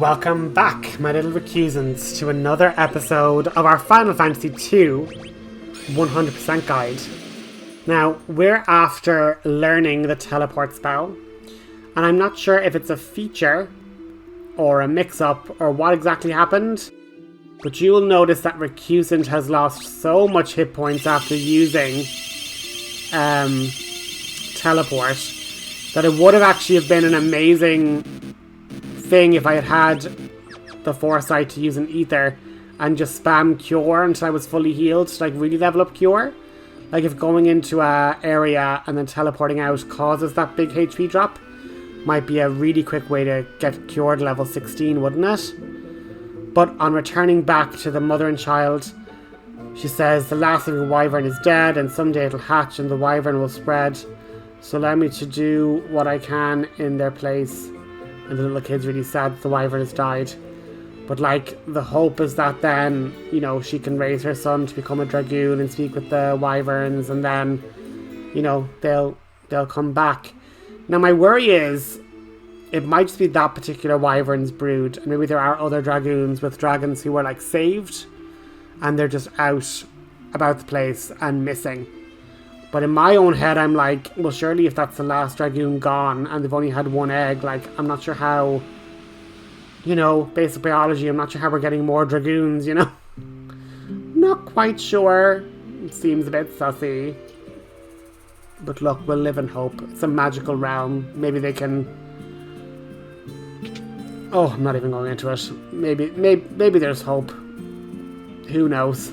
Welcome back, my little recusants, to another episode of our Final Fantasy II 100% guide. Now, we're after learning the teleport spell, and I'm not sure if it's a feature or a mix-up or what exactly happened, but you will notice that Recusant has lost so much hit points after using teleport that it would have actually have been an amazing thing if I had had the foresight to use an ether and just spam cure until I was fully healed to like really level up cure. Like if going into a area and then teleporting out causes that big HP drop, might be a really quick way to get cured level 16, wouldn't it? But on returning back to the mother and child, she says the last living wyvern is dead and someday it'll hatch and the wyvern will spread. So allow me to do what I can in their place. And the little kid's really sad that the wyvern has died. But like, the hope is that then, you know, she can raise her son to become a dragoon and speak with the wyverns, and then, you know, they'll come back. Now my worry is, it might just be that particular wyvern's brood, and maybe there are other dragoons with dragons who were like saved, and they're just out about the place and missing. But in my own head, I'm like, well, surely if that's the last dragoon gone and they've only had one egg, like, I'm not sure how, you know, basic biology, I'm not sure how we're getting more dragoons, you know? Not quite sure. It seems a bit sussy. But look, we'll live in hope. It's a magical realm. Maybe they can... Oh, I'm not even going into it. Maybe there's hope. Who knows?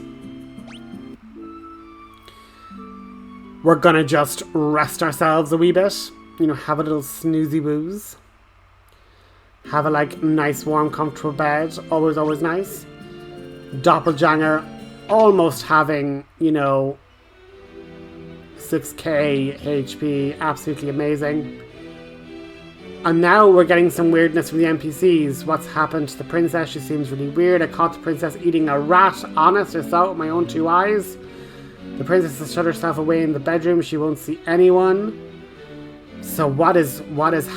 We're gonna just rest ourselves a wee bit. You know, have a little snoozy woos. Have a like nice warm comfortable bed. Always nice. DoppelJanger almost having, you know, 6k HP. Absolutely amazing. And now we're getting some weirdness from the NPCs. What's happened to the princess? She seems really weird. I caught the princess eating a rat. Honest, I saw it with my own two eyes. The princess has shut herself away in the bedroom. She won't see anyone. So what is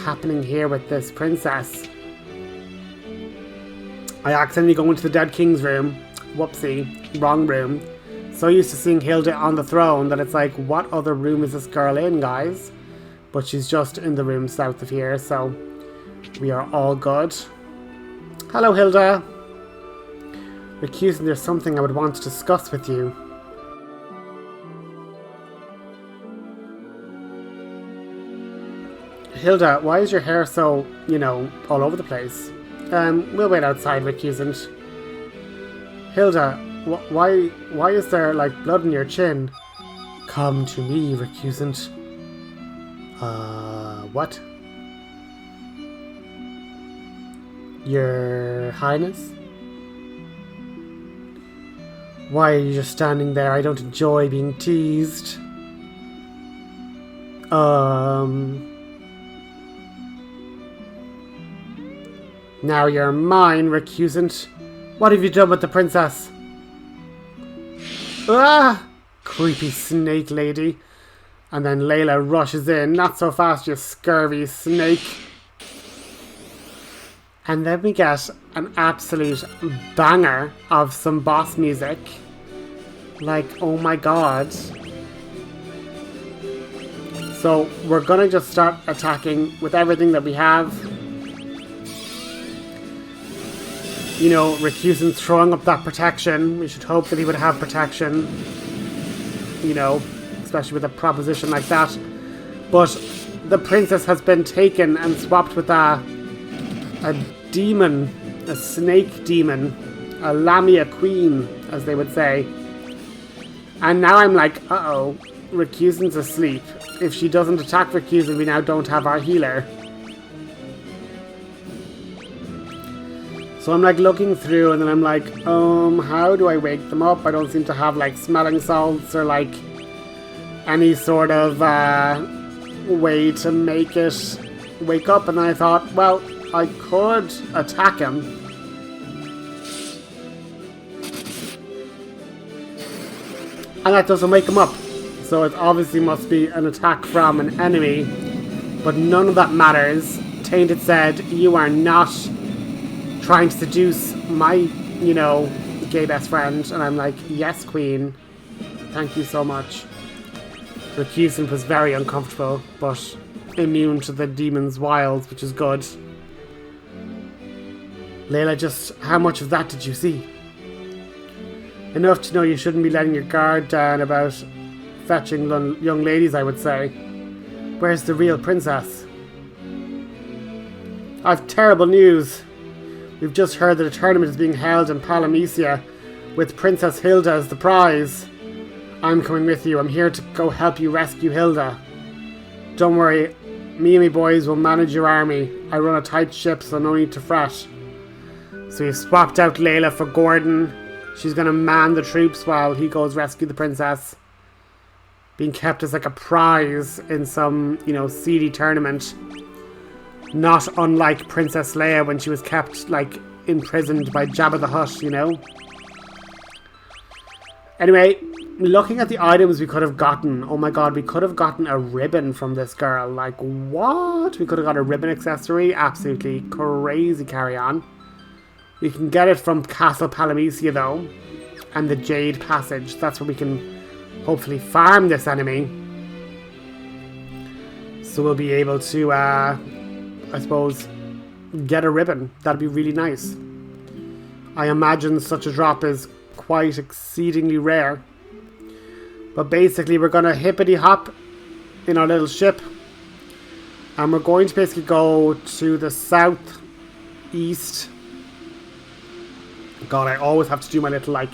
happening here with this princess? I accidentally go into the dead king's room. Whoopsie. Wrong room. So used to seeing Hilda on the throne that it's like, what other room is this girl in, guys? But she's just in the room south of here, so we are all good. Hello, Hilda. Recusant, there's something I would want to discuss with you. Hilda, why is your hair so, you know, all over the place? We'll wait outside, Recusant. Hilda, why is there, like, blood in your chin? Come to me, Recusant. What? Your Highness? Why are you just standing there? I don't enjoy being teased. Now you're mine, Recusant. What have you done with the princess? Ah! Creepy snake lady. And then Layla rushes in. Not so fast, you scurvy snake. And then we get an absolute banger of some boss music. Like, oh my god. So we're gonna just start attacking with everything that we have. You know, Recusant throwing up that protection. We should hope that he would have protection. You know, especially with a proposition like that. But the princess has been taken and swapped with a demon, a snake demon, a Lamia queen, as they would say. And now I'm like, uh-oh, Recusant's asleep. If she doesn't attack Recusant, we now don't have our healer. So I'm like looking through and then I'm like, how do I wake them up? I don't seem to have like smelling salts or like any sort of way to make it wake up. And then I thought, well, I could attack him. And that doesn't wake him up. So it obviously must be an attack from an enemy. But none of that matters. Tainted said, you are not trying to seduce my, you know, gay best friend. And I'm like, yes, queen. Thank you so much. Recusant was very uncomfortable, but immune to the demon's wiles, which is good. Layla, just how much of that did you see? Enough to know you shouldn't be letting your guard down about fetching young ladies, I would say. Where's the real princess? I've terrible news. We've just heard that a tournament is being held in Palamecia with Princess Hilda as the prize. I'm coming with you. I'm here to go help you rescue Hilda. Don't worry, me and me boys will manage your army. I run a tight ship, so no need to fret. So we've swapped out Layla for Gordon. She's going to man the troops while he goes rescue the princess. Being kept as like a prize in some, you know, seedy tournament. Not unlike Princess Leia when she was kept, like, imprisoned by Jabba the Hutt, you know? Anyway, looking at the items we could have gotten. Oh my god, we could have gotten a ribbon from this girl. Like, what? We could have got a ribbon accessory. Absolutely crazy carry-on. We can get it from Castle Palamecia, though. And the Jade Passage. That's where we can hopefully farm this enemy. So we'll be able to, I suppose, get a ribbon. That'd be really nice. I imagine such a drop is quite exceedingly rare. But basically we're going to hippity hop in our little ship. And we're going to basically go to the southeast. God, I always have to do my little, like,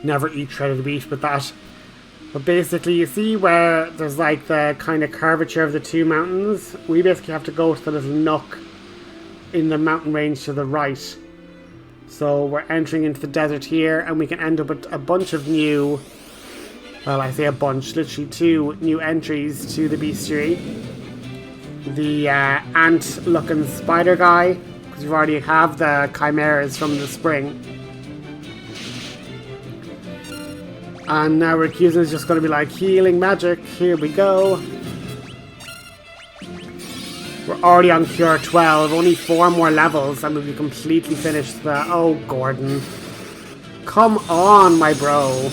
never eat shredded wheat with that. But basically, you see where there's, like, the kind of curvature of the two mountains? We basically have to go to the little nook in the mountain range to the right. So we're entering into the desert here, and we can end up with a bunch of new... Well, I say a bunch, literally 2 new entries to the bestiary. The ant-looking spider guy, because we already have the chimeras from the spring. And now Recusant is just going to be like, healing magic, here we go. We're already on Cure 12, only 4 more levels, and we'll be completely finished the... Oh, Gordon. Come on, my bro.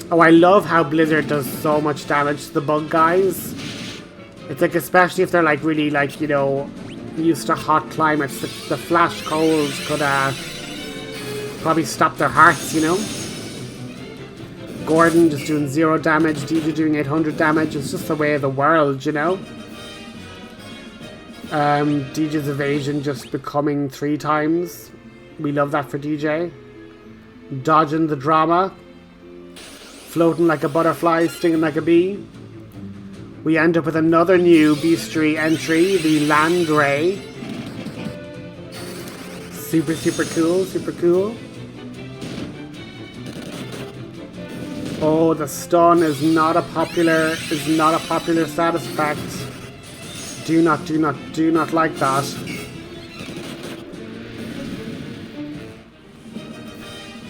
Oh, I love how Blizzard does so much damage to the bug guys. It's like, especially if they're like really like, you know, used to hot climates, the flash cold could probably stop their hearts, you know? Gordon just doing 0 damage, DJ doing 800 damage. It's just the way of the world, you know? DJ's evasion just becoming 3 times. We love that for DJ. Dodging the drama. Floating like a butterfly, stinging like a bee. We end up with another new bestiary entry, the Land Ray. Super, super cool, super cool. Oh, the stun is not a popular status effect. Do not like that.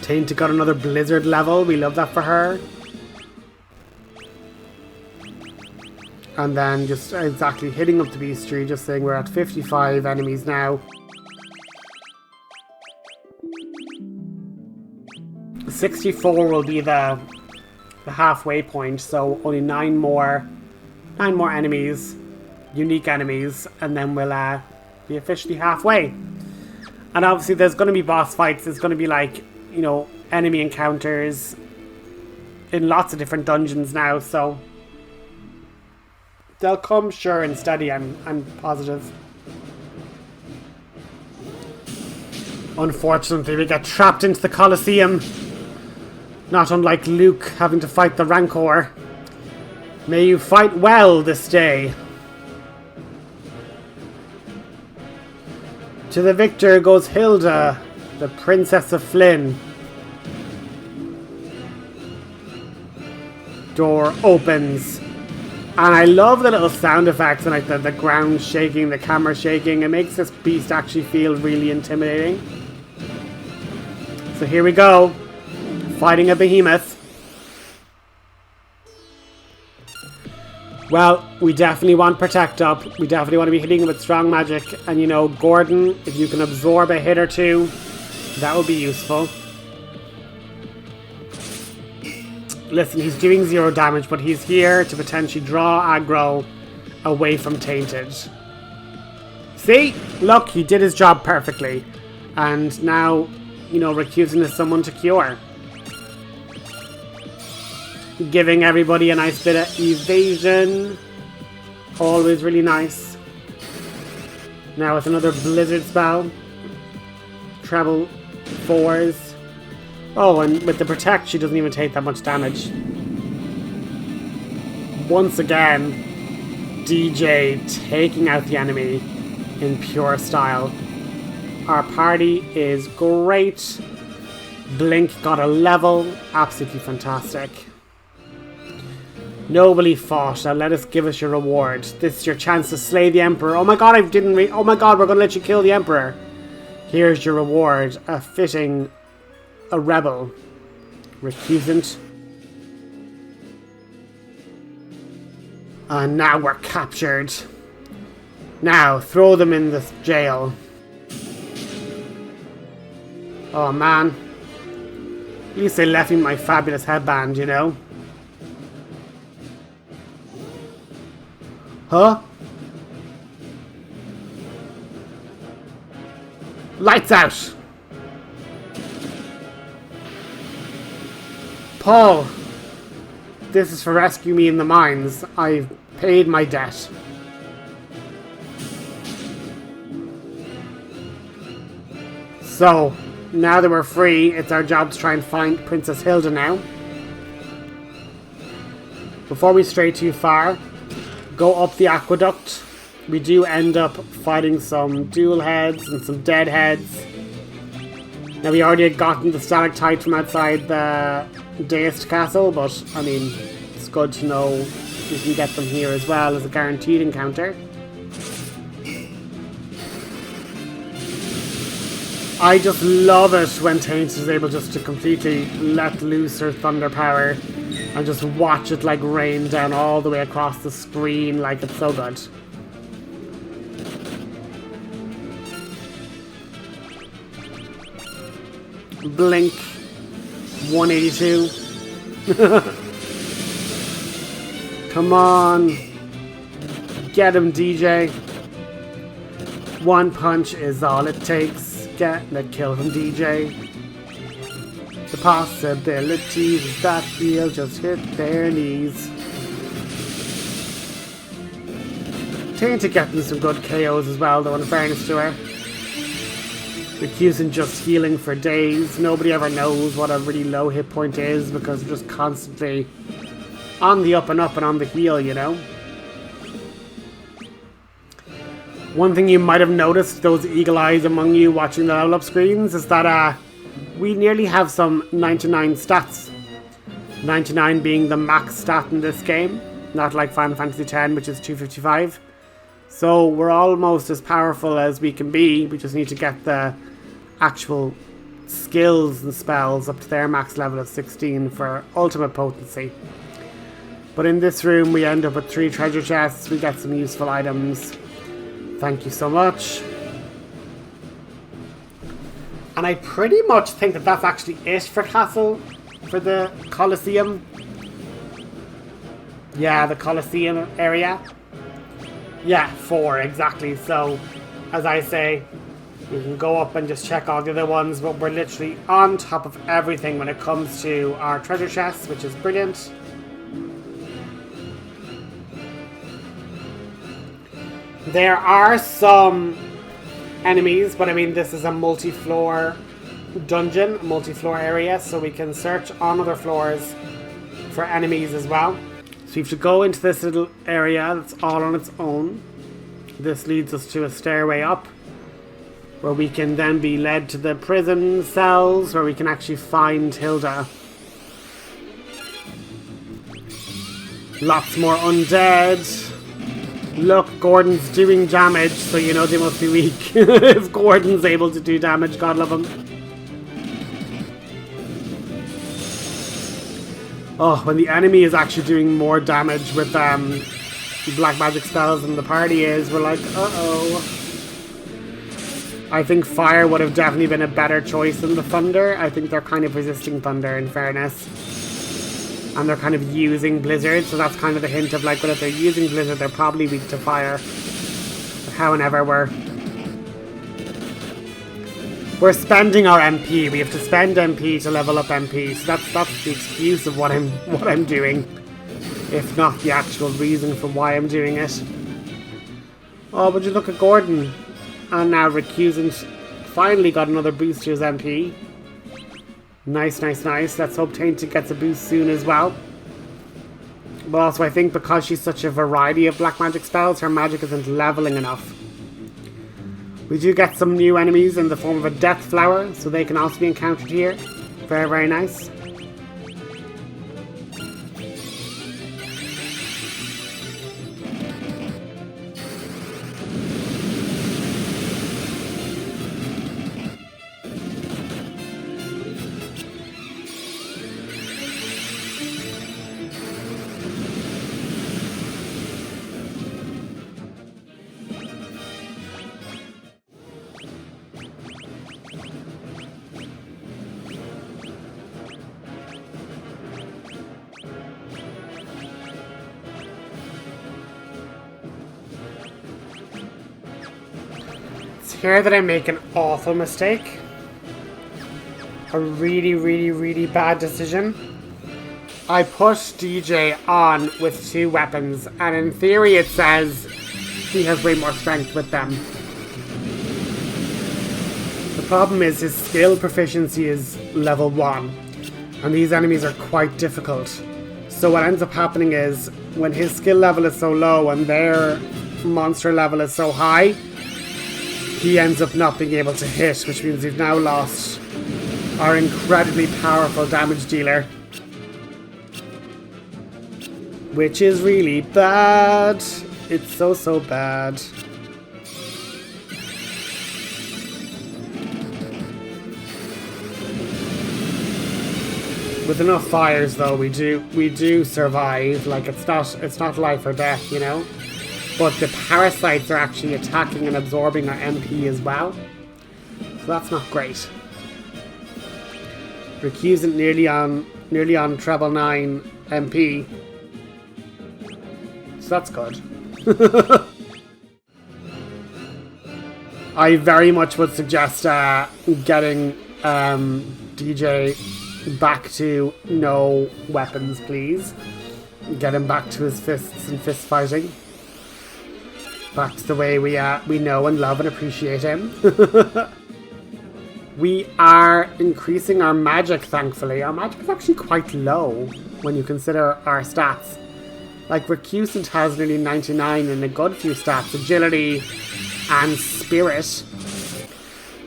Tainted got another Blizzard level. We love that for her. And then just exactly hitting up the bestiary, just saying we're at 55 enemies now. 64 will be the halfway point, so only 9 more enemies, unique enemies, and then we'll be officially halfway. And obviously there's going to be boss fights. There's going to be, like, you know, enemy encounters in lots of different dungeons now, so they'll come sure and steady, I'm positive. Unfortunately, we get trapped into the Colosseum. Not unlike Luke having to fight the Rancor. May you fight well this day. To the victor goes Hilda, the Princess of Flynn. Door opens. And I love the little sound effects and like the ground shaking, the camera shaking. It makes this beast actually feel really intimidating. So here we go. Fighting a behemoth. Well, we definitely want Protect up. We definitely want to be hitting with strong magic. And you know, Gordon, if you can absorb a hit or two, that would be useful. Listen, he's doing 0 damage, but he's here to potentially draw aggro away from Tainted. See? Look, he did his job perfectly. And now, you know, Recusant is someone to cure. Giving everybody a nice bit of evasion. Always really nice. Now with another Blizzard spell. Treble 4s. Oh, and with the Protect, she doesn't even take that much damage. Once again, DJ taking out the enemy in pure style. Our party is great. Blink got a level. Absolutely fantastic. Nobly fought. Now let us give us your reward. This is your chance to slay the Emperor. Oh my god, oh my god, we're gonna let you kill the Emperor. Here's your reward. A rebel. Recusant. And now we're captured. Now, throw them in this jail. Oh man. At least they left me my fabulous headband, you know? Huh? Lights out! Paul! This is for rescue me in the mines. I've paid my debt. So, now that we're free, it's our job to try and find Princess Hilda now. Before we stray too far, go up the aqueduct. We do end up fighting some dual heads and some dead heads. Now we already had gotten the stalactite from outside the Deist castle, but I mean, it's good to know we can get them here as well as a guaranteed encounter. I just love it when Tainted is able just to completely let loose her thunder power and just watch it like rain down all the way across the screen. Like, it's so good. Blink 182. Come on, get him, DJ. One punch is all it takes. Get the kill from DJ. The possibilities is that he'll just hit their knees. Tainted getting some good KOs as well, though, in fairness to her. Recusant just healing for days. Nobody ever knows what a really low hit point is because we're just constantly on the up and on the heal, you know? One thing you might have noticed, those eagle eyes among you watching the level up screens, is that we nearly have some 99 stats. 99 being the max stat in this game, not like Final Fantasy X, which is 255. So we're almost as powerful as we can be. We just need to get the actual skills and spells up to their max level of 16 for ultimate potency. But in this room we end up with 3 treasure chests. We get some useful items. Thank you so much. And I pretty much think that that's actually it for Castle, for the Colosseum. Yeah, the Colosseum area. Yeah, 4, exactly. So, as I say, we can go up and just check all the other ones, but we're literally on top of everything when it comes to our treasure chests, which is brilliant. There are some enemies, but I mean, this is a multi-floor dungeon, multi-floor area, so we can search on other floors for enemies as well. So you have to go into this little area that's all on its own. This leads us to a stairway up, where we can then be led to the prison cells, where we can actually find Hilda. Lots more undead. Look, Gordon's doing damage, so you know they must be weak. If Gordon's able to do damage, God love him. Oh, when the enemy is actually doing more damage with black magic spells in the party is, we're like, uh-oh. I think fire would have definitely been a better choice than the thunder. I think they're kind of resisting thunder, in fairness. And they're kind of using blizzard, so that's kind of the hint of like, well, if they're using blizzard, they're probably weak to fire. But however, we're spending our MP. We have to spend MP to level up MP, so that's the excuse of what I'm doing, if not the actual reason for why I'm doing it. Oh, would you look at Gordon? And now Recusant finally got another boost to his MP. Nice, nice, nice. Let's hope Tainted gets a boost soon as well. But also I think because she's such a variety of black magic spells, her magic isn't leveling enough. We do get some new enemies in the form of a death flower, so they can also be encountered here. Very, very nice. Here that I make an awful mistake. A really, really, really bad decision. I push DJ on with 2 weapons, and in theory it says he has way more strength with them. The problem is his skill proficiency is level 1, and these enemies are quite difficult. So what ends up happening is, when his skill level is so low and their monster level is so high, he ends up not being able to hit, which means we've now lost our incredibly powerful damage dealer. Which is really bad. It's so, so bad. With enough fires though, we do survive. Like it's not life or death, you know? But the parasites are actually attacking and absorbing our MP as well. So that's not great. Recusant nearly on treble 9 MP. So that's good. I very much would suggest getting DJ back to no weapons, please. Get him back to his fists and fist fighting. Back to the way we know and love and appreciate him. We are increasing our magic, thankfully. Our magic is actually quite low when you consider our stats. Like, Recusant has nearly 99 in a good few stats. Agility and spirit.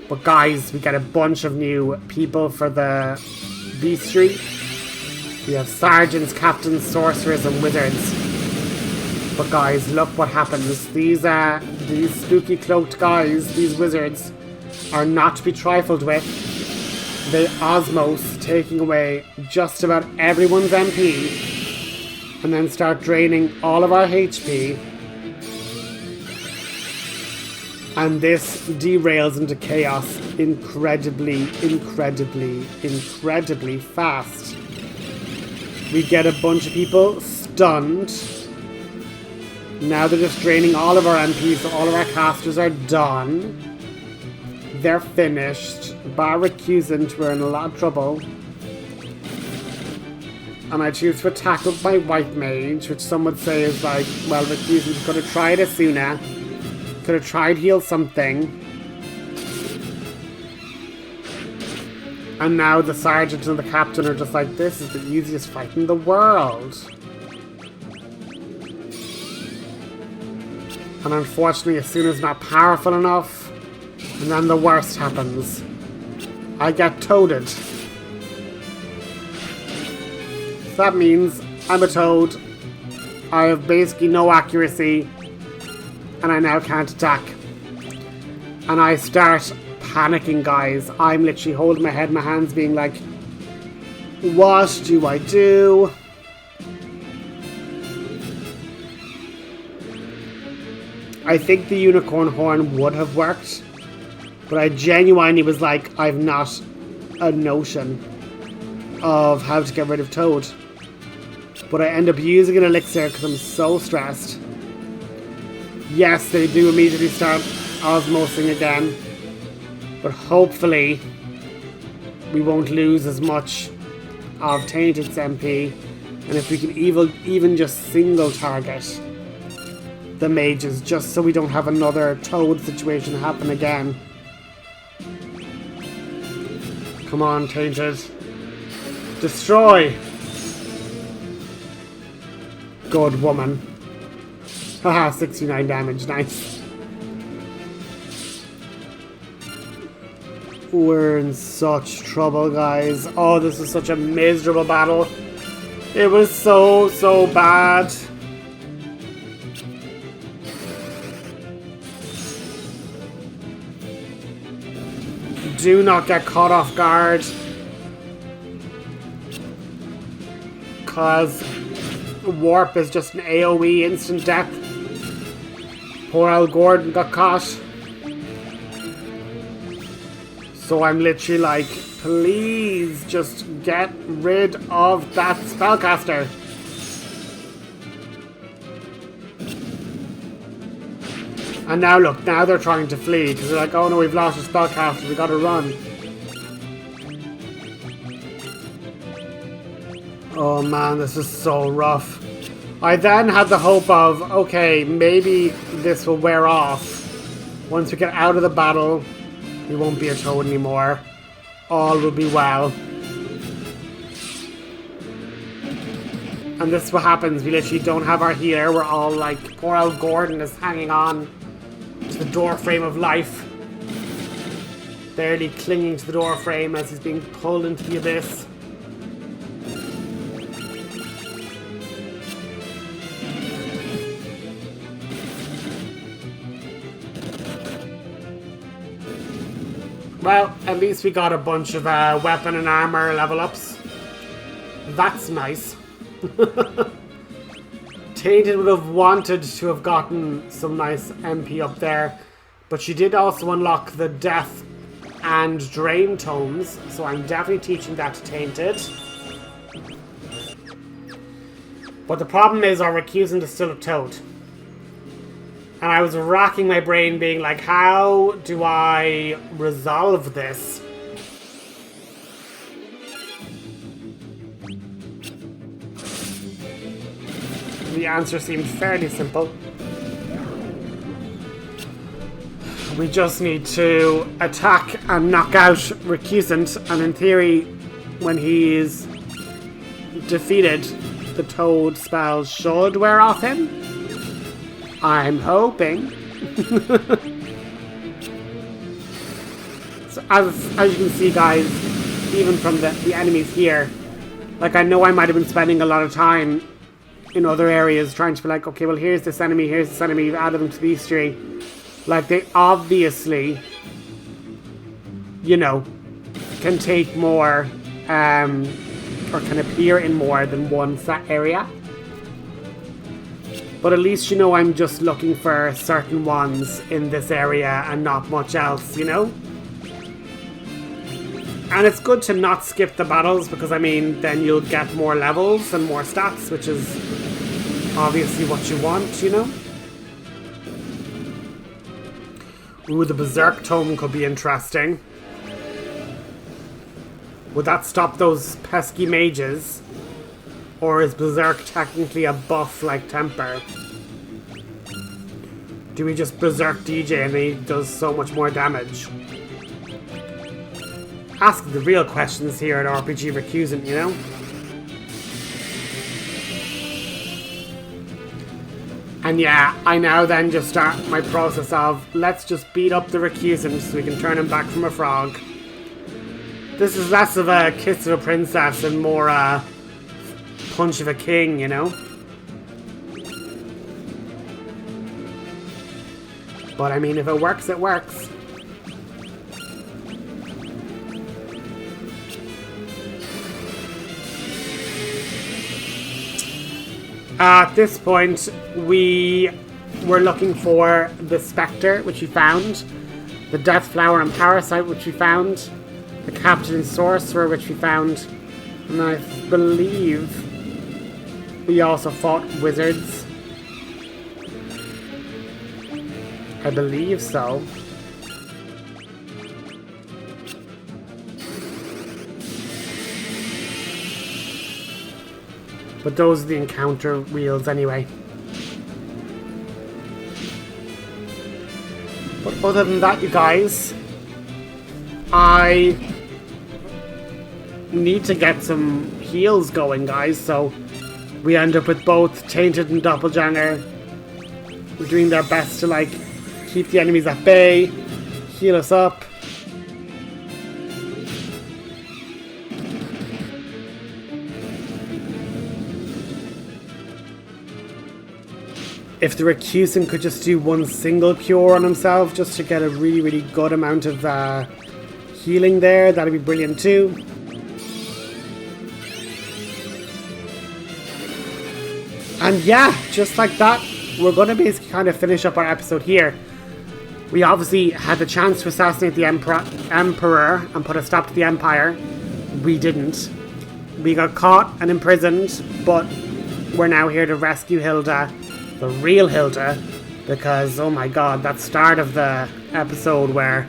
But guys, we get a bunch of new people for the beastry. We have sergeants, captains, sorcerers and wizards. But guys, look what happens. These spooky cloaked guys, these wizards, are not to be trifled with. They osmose, taking away just about everyone's MP, and then start draining all of our HP. And this derails into chaos incredibly, incredibly, incredibly fast. We get a bunch of people stunned. Now they're just draining all of our MPs, so all of our casters are done. They're finished. Bar Recusant, we're in a lot of trouble. And I choose to attack with my white mage, which some would say is like, well, Recusant could have tried Asuna. Could have tried heal something. And now the sergeant and the captain are just like, this is the easiest fight in the world. And unfortunately, Asuna's not powerful enough. And then the worst happens. I get toaded. So that means I'm a toad. I have basically no accuracy. And I now can't attack. And I start panicking, guys. I'm literally holding my head in my hands being like, what do I do? I think the unicorn horn would have worked, but I genuinely was like, I've not a notion of how to get rid of Toad. But I end up using an elixir because I'm so stressed. Yes, they do immediately start osmosing again, but hopefully we won't lose as much of Tainted's MP, and if we can even just single target the mages, just so we don't have another Toad situation happen again. Come on, Tainted. Destroy! Good woman. Haha, 69 damage, nice. We're in such trouble, guys. Oh, this is such a miserable battle. It was so bad. Do not get caught off guard, cause warp is just an AoE instant death. Poor Al Gordon got caught. So I'm literally like, please just get rid of that spellcaster. And now look, now they're trying to flee because they're like, oh no, we've lost a spellcaster, we gotta run. Oh man, this is so rough. I then had the hope of, okay, maybe this will wear off. Once we get out of the battle, we won't be a Toad anymore. All will be well. And this is what happens, we literally don't have our healer, we're all like, poor Al Gordon is hanging on to the door frame of life. Barely clinging to the door frame as he's being pulled into the abyss. Well, at least we got a bunch of weapon and armor level ups. That's nice. Tainted would have wanted to have gotten some nice MP up there, but she did also unlock the Death and Drain tomes, so I'm definitely teaching that to Tainted. But the problem is our Recusant is still a Toad. And I was racking my brain being like, how do I resolve this? The answer seemed fairly simple. We just need to attack and knock out Recusant, and in theory, when he is defeated, the Toad spell should wear off him. I'm hoping. So as you can see, guys, even from the enemies here, like I know I might have been spending a lot of time in other areas trying to be like, okay, well here's this enemy, you've added them to these three. Like they obviously, you know, can take more, or can appear in more than one area. But at least, you know, I'm just looking for certain ones in this area and not much else, you know? And it's good to not skip the battles because, I mean, then you'll get more levels and more stats, which is obviously what you want, you know? Ooh, the Berserk Tome could be interesting. Would that stop those pesky mages? Or is Berserk technically a buff like Temper? Do we just Berserk DJ and he does so much more damage? Ask the real questions here at RPG Recusant, you know? And yeah, I now then just start my process of let's just beat up the Recusant so we can turn him back from a frog. This is less of a kiss of a princess and more punch of a king, you know? But I mean, if it works, it works. At this point, we we're looking for the Spectre, which we found, the Death Flower and Parasite, which we found, the Captain and Sorcerer, which we found, and I believe we also fought wizards. I believe so. But those are the encounter wheels anyway. But other than that, you guys, I need to get some heals going, guys, so we end up with both Tainted and DoppelJanger doing their best to, like, keep the enemies at bay, heal us up. If the Recusant could just do one single cure on himself just to get a really, really good amount of healing there, that'd be brilliant too. And yeah, just like that, we're going to basically kind of finish up our episode here. We obviously had the chance to assassinate the Emperor and put a stop to the Empire. We didn't. We got caught and imprisoned, but we're now here to rescue Hilda. The real Hilda, because, oh my god, that start of the episode where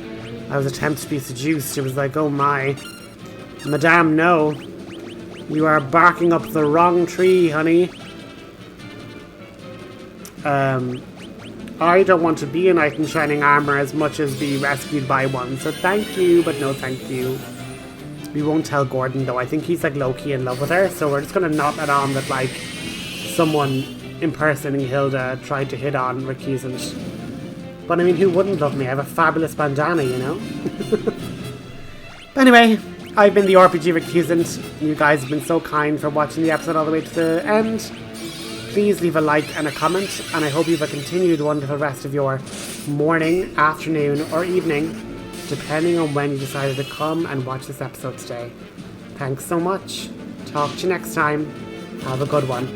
I was attempting to be seduced, it was like, oh my, Madame, no, you are barking up the wrong tree, honey. I don't want to be a knight in shining armor as much as be rescued by one, so thank you, but no thank you. We won't tell Gordon, though. I think he's, like, low-key in love with her, so we're just gonna knot that on that, like, someone impersonating Hilda tried to hit on Recusant. But I mean, who wouldn't love me? I have a fabulous bandana, you know? But anyway, I've been the RPG Recusant. You guys have been so kind for watching the episode all the way to the end. Please leave a like and a comment, and I hope you have a continued wonderful rest of your morning, afternoon, or evening, depending on when you decided to come and watch this episode today. Thanks so much. Talk to you next time. Have a good one.